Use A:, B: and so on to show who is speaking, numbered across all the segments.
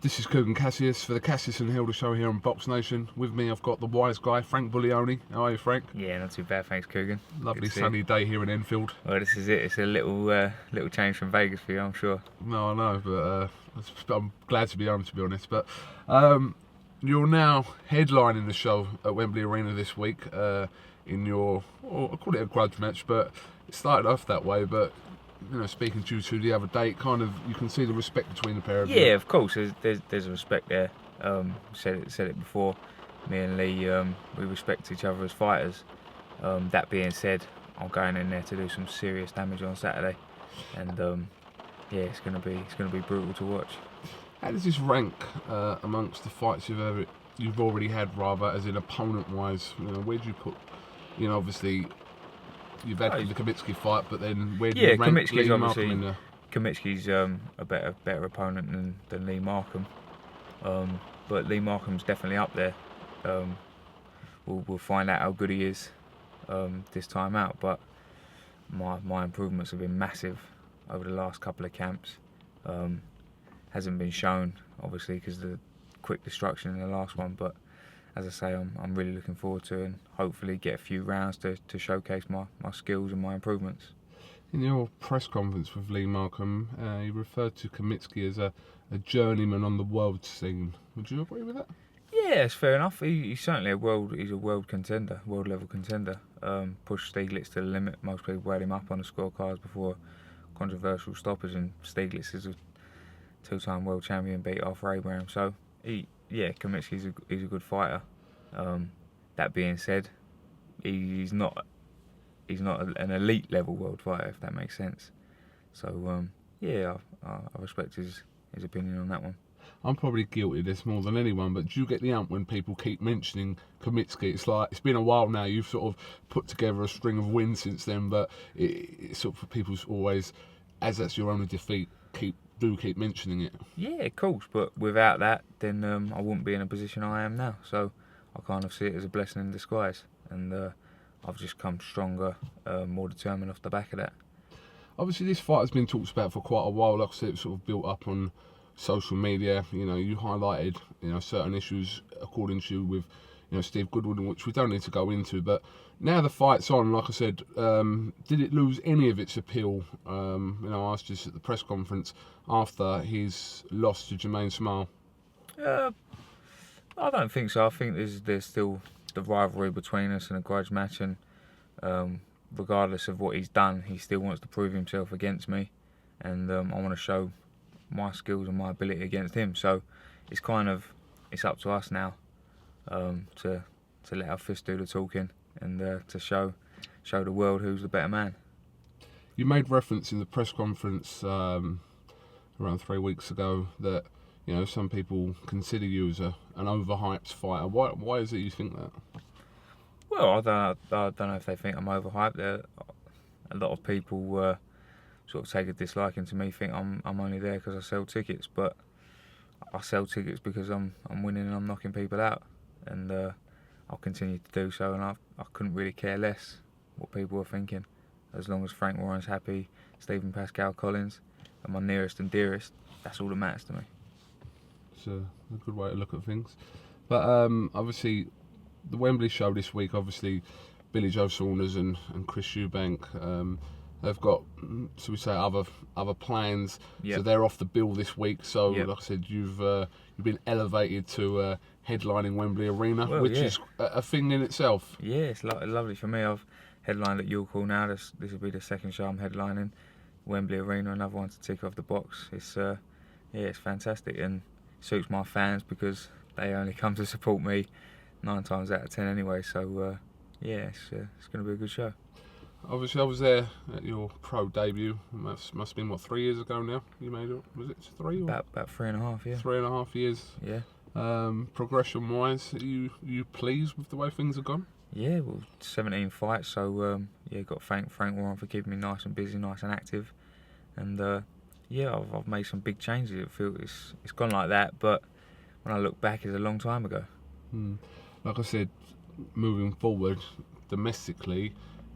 A: This is KUGAN Cassius for the Cassius and Hilda show here on BoxNation. With me I've got the wise guy, Frank Buglioni. How are you, Frank?
B: Yeah, not too bad, thanks, Kugan.
A: Lovely sunny day here in Enfield.
B: Well, this is it. It's a little change from Vegas for you, I'm sure.
A: No, I know, but I'm glad to be home, to be honest. But you're now headlining the show at Wembley Arena this week in your, I call it a grudge match, but it started off that way. But you know, speaking to you two the other day, you can see the respect between the pair of you.
B: Yeah, of course. There's a respect there. Said it before. Me and Lee, we respect each other as fighters. That being said, I'm going in there to do some serious damage on Saturday, and yeah, it's gonna be brutal to watch.
A: How does this rank amongst the fights you've already had, rather, as in opponent-wise? You know, where do you put? You know, obviously, you've had the Kamitsky fight, but then where do you rank Lee Markham in there?
B: Kamitsky's a better opponent than Lee Markham, but Lee Markham's definitely up there. We'll find out how good he is this time out, but my improvements have been massive over the last couple of camps. Hasn't been shown, obviously, because of the quick destruction in the last one, but as I say, I'm really looking forward to it, and hopefully get a few rounds to showcase my skills and my improvements.
A: In your press conference with Lee Markham, you referred to Kamitsky as a journeyman on the world scene. Would you agree with that?
B: Yeah, it's fair enough. He's certainly a world contender, world level contender. Pushed Stieglitz to the limit. Most people had him up on the scorecards before controversial stoppage, and Stieglitz is a two-time world champion, beat Arthur Abraham. So Kamitsky's he's a good fighter. That being said, he's not an elite level world fighter, if that makes sense. So I respect his opinion on that one.
A: I'm probably guilty of this more than anyone, but do you get the ump when people keep mentioning Kamitsky? It's like, it's been a while now, you've sort of put together a string of wins since then, but it's sort of for people's always, as that's your only defeat, keep mentioning it.
B: Yeah, of course, but without that, then I wouldn't be in a position I am now. So I kind of see it as a blessing in disguise, and I've just come stronger, more determined off the back of that.
A: Obviously, this fight has been talked about for quite a while. Like I said, it sort of built up on social media. You know, you highlighted, you know, certain issues according to you with, you know, Steve Goodwin, which we don't need to go into. But now the fight's on, like I said, did it lose any of its appeal? You know, I asked this at the press conference after his loss to Jermaine Smile.
B: I don't think so. I think there's still the rivalry between us and a grudge match, and regardless of what he's done, he still wants to prove himself against me, and I want to show my skills and my ability against him. So it's up to us now to let our fists do the talking, and to show the world who's the better man.
A: You made reference in the press conference around 3 weeks ago that, you know, some people consider you as an overhyped fighter. Why is it you think that?
B: Well, I don't know if they think I'm overhyped. A lot of people sort of take a disliking to me, think I'm only there because I sell tickets, but I sell tickets because I'm winning and I'm knocking people out, and I'll continue to do so, and I couldn't really care less what people are thinking, as long as Frank Warren's happy, Stephen Pascal Collins, and my nearest and dearest. That's all that matters to me.
A: It's a good way to look at things. But obviously, the Wembley show this week, obviously, Billy Joe Saunders and Chris Eubank, they've got, so we say, other plans.
B: Yep.
A: So they're off the bill this week. So,
B: Yep.
A: like I said, you've been elevated to headlining Wembley Arena, which is a thing in itself.
B: Yeah, it's lovely for me. I've headlined at WIIL now. This will be the second show I'm headlining. Wembley Arena, another one to tick off the box. It's it's fantastic, and suits my fans because they only come to support me 9 times out of 10 anyway. So it's going to be a good show.
A: Obviously, I was there at your pro debut. Must have been, what, 3 years ago now? You made it, was it 3? Or?
B: About 3.5, yeah.
A: 3.5 years.
B: Yeah.
A: Progression-wise, are you pleased with the way things have gone?
B: Yeah, well, 17 fights, so got to thank Frank Warren for keeping me nice and busy, nice and active, and I've made some big changes. It feels it's gone like that, but when I look back, it's a long time ago.
A: Like I said, moving forward domestically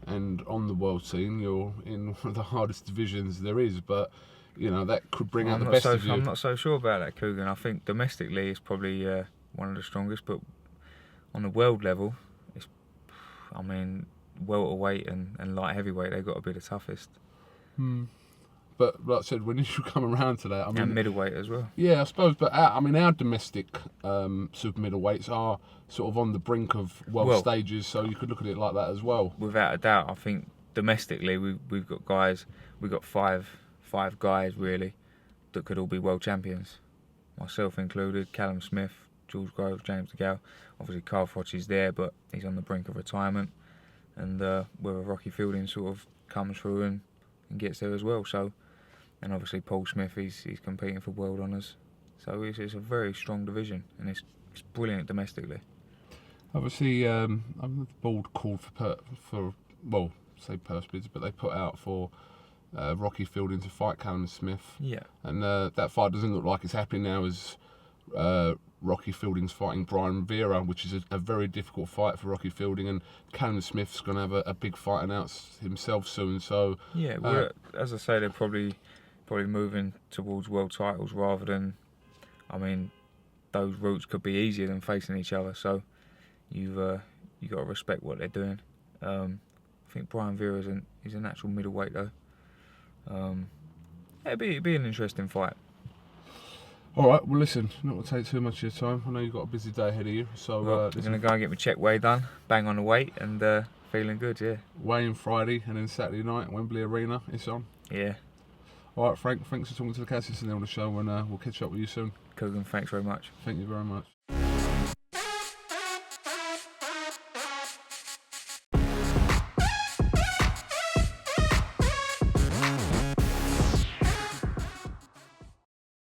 A: and on the world scene, you're in one of the hardest divisions there is, but you know, that could bring out the
B: not
A: best
B: so,
A: of you.
B: I'm not so sure about that, KUGAN. I think domestically it's probably one of the strongest, but on the world level, it's, I mean, welterweight and light heavyweight, they've got to be the toughest.
A: But like I said, when you come around to that, I mean,
B: And middleweight as well.
A: yeah, I suppose. But our domestic super middleweights are sort of on the brink of world stages, so you could look at it like that as well.
B: Without a doubt, I think domestically we've got guys. We've got five guys really that could all be world champions. Myself included, Callum Smith, George Groves, James DeGale. Obviously, Carl Froch's there, but he's on the brink of retirement. And whether Rocky Fielding sort of comes through and gets there as well. So, and obviously Paul Smith, he's competing for world honours. So it's a very strong division, and it's brilliant domestically.
A: Obviously, I'm the board called for well, say purse bids, but they put out for Rocky Fielding to fight Callum Smith.
B: Yeah.
A: And that fight doesn't look like it's happening now, as Rocky Fielding's fighting Brian Vera, which is a very difficult fight for Rocky Fielding, and Callum Smith's going to have a big fight announced himself soon. So
B: yeah, well, as I say, they're probably moving towards world titles rather than, I mean, those routes could be easier than facing each other. So you got to respect what they're doing. I think Brian Vera is a natural middleweight though. It'd be an interesting fight.
A: All right, well listen, not going to take too much of your time. I know you've got a busy day ahead of you, so
B: I'm going to go and get my check weigh done, bang on the weight, and feeling good, yeah.
A: Weigh-in Friday, and then Saturday night at Wembley Arena, it's on.
B: Yeah.
A: All right, Frank, thanks for talking to the CASSIUS and on the show, and we'll catch up with you soon.
B: KUGAN, thanks very much.
A: Thank you very much.